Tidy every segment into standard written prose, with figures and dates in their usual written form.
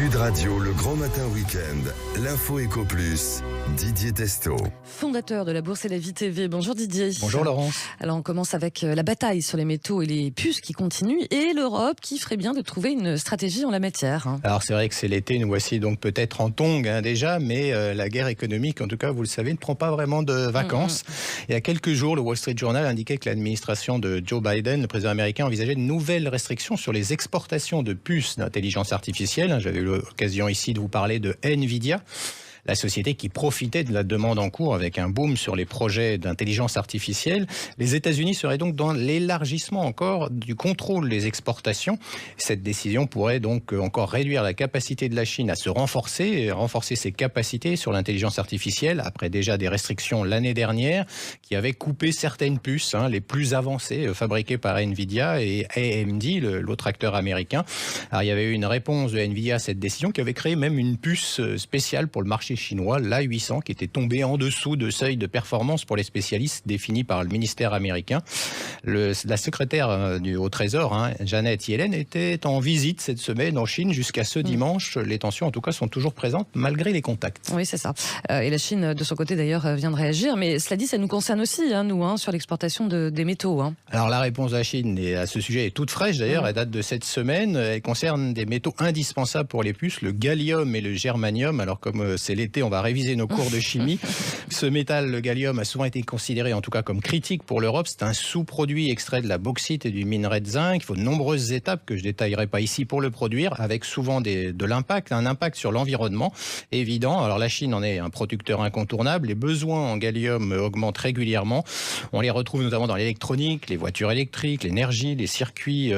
Sud Radio, le grand matin week-end. L'info Éco Plus, Didier Testo. Fondateur de la Bourse et la Vie TV. Bonjour Didier. Bonjour Laurence. Alors on commence avec la bataille sur les métaux et les puces qui continue et l'Europe qui ferait bien de trouver une stratégie en la matière. Alors c'est vrai que c'est l'été, nous voici donc peut-être en tongue déjà, mais la guerre économique, en tout cas vous le savez, ne prend pas vraiment de vacances. Il y a quelques jours, le Wall Street Journal indiquait que l'administration de Joe Biden, le président américain, envisageait de nouvelles restrictions sur les exportations de puces d'intelligence artificielle. J'avais eu l'occasion ici de vous parler de Nvidia, la société qui profitait de la demande en cours avec un boom sur les projets d'intelligence artificielle. Les États-Unis seraient donc dans l'élargissement encore du contrôle des exportations. Cette décision pourrait donc encore réduire la capacité de la Chine à se renforcer et renforcer ses capacités sur l'intelligence artificielle après déjà des restrictions l'année dernière qui avaient coupé certaines puces, les plus avancées fabriquées par Nvidia et AMD, l'autre acteur américain. Alors il y avait eu une réponse de Nvidia à cette décision qui avait créé même une puce spéciale pour le marché chinois, l'A800, qui était tombé en dessous de seuil de performance pour les spécialistes définis par le ministère américain. La secrétaire au Trésor, Janet Yellen, était en visite cette semaine en Chine jusqu'à ce dimanche. Les tensions, en tout cas, sont toujours présentes malgré les contacts. Oui, c'est ça. Et la Chine, de son côté, d'ailleurs, vient de réagir. Mais cela dit, ça nous concerne aussi, nous, sur l'exportation des métaux. Alors, la réponse de la Chine à ce sujet est toute fraîche, d'ailleurs. Elle date de cette semaine. Elle concerne des métaux indispensables pour les puces, le gallium et le germanium. Alors, comme c'est l'été, on va réviser nos cours de chimie. Ce métal, le gallium, a souvent été considéré, en tout cas, comme critique pour l'Europe. C'est un sous-produit extrait de la bauxite et du minerai de zinc. Il faut de nombreuses étapes que je détaillerai pas ici pour le produire, avec souvent de l'impact, un impact sur l'environnement évident. Alors la Chine en est un producteur incontournable. Les besoins en gallium augmentent régulièrement. On les retrouve notamment dans l'électronique, les voitures électriques, l'énergie, les circuits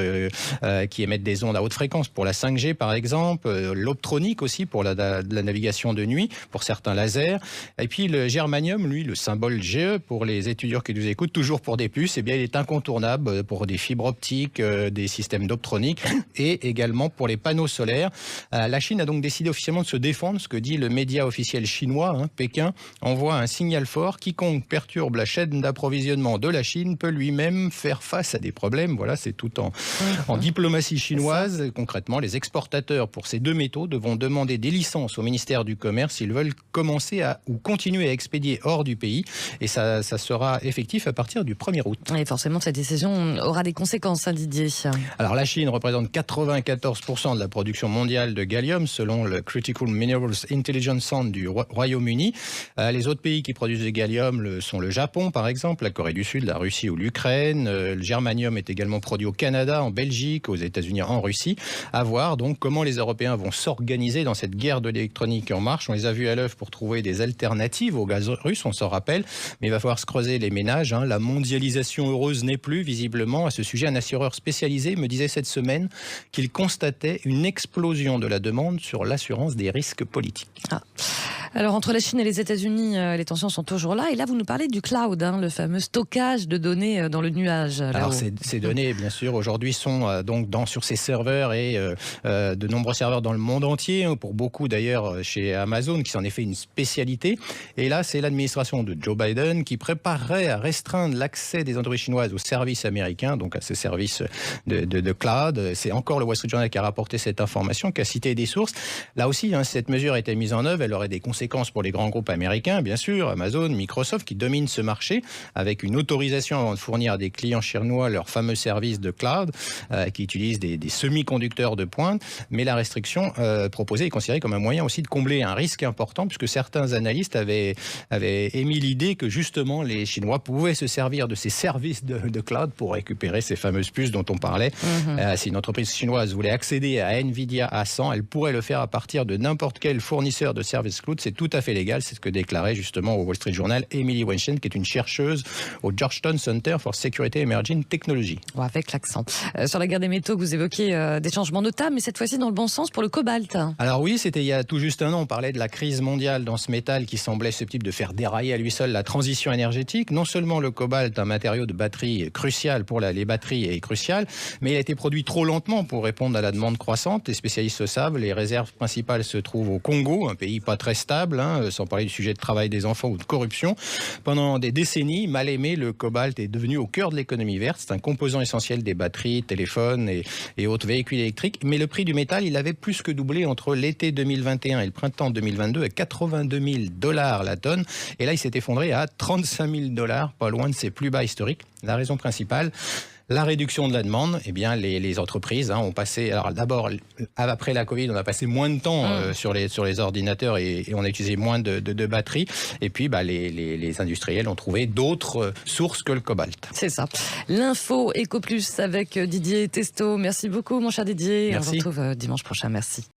qui émettent des ondes à haute fréquence pour la 5G par exemple, l'optronique aussi pour la navigation de nuit, pour certains lasers. Et puis le germanium, lui, le symbole GE pour les étudiants qui nous écoutent, toujours pour des puces, eh bien il est incontournable pour des fibres optiques, des systèmes d'optronique et également pour les panneaux solaires. La Chine a donc décidé officiellement de se défendre. Ce que dit le média officiel chinois, Pékin, envoie un signal fort. Quiconque perturbe la chaîne d'approvisionnement de la Chine peut lui-même faire face à des problèmes. Voilà, c'est tout en diplomatie chinoise. Concrètement, les exportateurs pour ces deux métaux devront demander des licences au ministère du Commerce s'ils veulent commencer ou continuer à expédier hors du pays. Et ça sera effectif à partir du 1er août. Et forcément, cette décision aura des conséquences, Didier. Alors la Chine représente 94% de la production mondiale de gallium, selon le Critical Minerals Intelligence Center du Royaume-Uni. Les autres pays qui produisent du gallium sont le Japon, par exemple, la Corée du Sud, la Russie ou l'Ukraine. Le germanium est également produit au Canada, en Belgique, aux États-Unis, en Russie. À voir donc comment les Européens vont s'organiser dans cette guerre de l'électronique en marche. On les a vus à l'œuvre pour trouver des alternatives au gaz russe, on s'en rappelle, mais il va falloir se creuser les ménages. La mondialisation heureuse n'est plus, visiblement. À ce sujet, un assureur spécialisé me disait cette semaine qu'il constatait une explosion de la demande sur l'assurance des risques politiques. Alors, entre la Chine et les États-Unis, les tensions sont toujours là. Et là, vous nous parlez du cloud, le fameux stockage de données dans le nuage. Alors, ces données, bien sûr, aujourd'hui sont donc sur ces serveurs et de nombreux serveurs dans le monde entier. Pour beaucoup, d'ailleurs, chez Amazon, qui s'en est fait une spécialité. Et là, c'est l'administration de Joe Biden qui préparerait à restreindre l'accès des entreprises chinoises aux services américains, donc à ces services de cloud. C'est encore le Wall Street Journal qui a rapporté cette information, qui a cité des sources. Là aussi, cette mesure a été mise en œuvre. Elle aurait des conséquences pour les grands groupes américains, bien sûr, Amazon, Microsoft, qui dominent ce marché avec une autorisation avant de fournir à des clients chinois leurs fameux services de cloud qui utilisent des semi-conducteurs de pointe. Mais la restriction proposée est considérée comme un moyen aussi de combler un risque important, puisque certains analystes avaient émis l'idée que justement les Chinois pouvaient se servir de ces services de cloud pour récupérer ces fameuses puces dont on parlait. Si une entreprise chinoise voulait accéder à Nvidia à 100, elle pourrait le faire à partir de n'importe quel fournisseur de services cloud. C'est tout à fait légal, c'est ce que déclarait justement au Wall Street Journal Emily Wenchen, qui est une chercheuse au Georgetown Center for Security Emerging Technology. Avec l'accent. Sur la guerre des métaux, vous évoquez des changements notables, mais cette fois-ci dans le bon sens pour le cobalt. Alors oui, c'était il y a tout juste un an, on parlait de la crise mondiale dans ce métal qui semblait susceptible de faire dérailler à lui seul la transition énergétique. Non seulement le cobalt, un matériau de batterie crucial pour les batteries, est crucial, mais il a été produit trop lentement pour répondre à la demande croissante. Les spécialistes le savent, les réserves principales se trouvent au Congo, un pays pas très stable, rentable, sans parler du sujet de travail des enfants ou de corruption. Pendant des décennies, mal aimé, le cobalt est devenu au cœur de l'économie verte. C'est un composant essentiel des batteries, téléphones et autres véhicules électriques. Mais le prix du métal, il avait plus que doublé entre l'été 2021 et le printemps 2022 à $82 000 la tonne. Et là, il s'est effondré à $35 000, pas loin de ses plus bas historiques. La raison principale, la réduction de la demande. Eh bien, les entreprises ont passé... Alors d'abord, après la Covid, on a passé moins de temps sur les ordinateurs et on a utilisé moins de batteries. Et puis, les industriels ont trouvé d'autres sources que le cobalt. C'est ça. L'info Eco Plus avec Didier Testo. Merci beaucoup, mon cher Didier. Merci. On se retrouve dimanche prochain. Merci.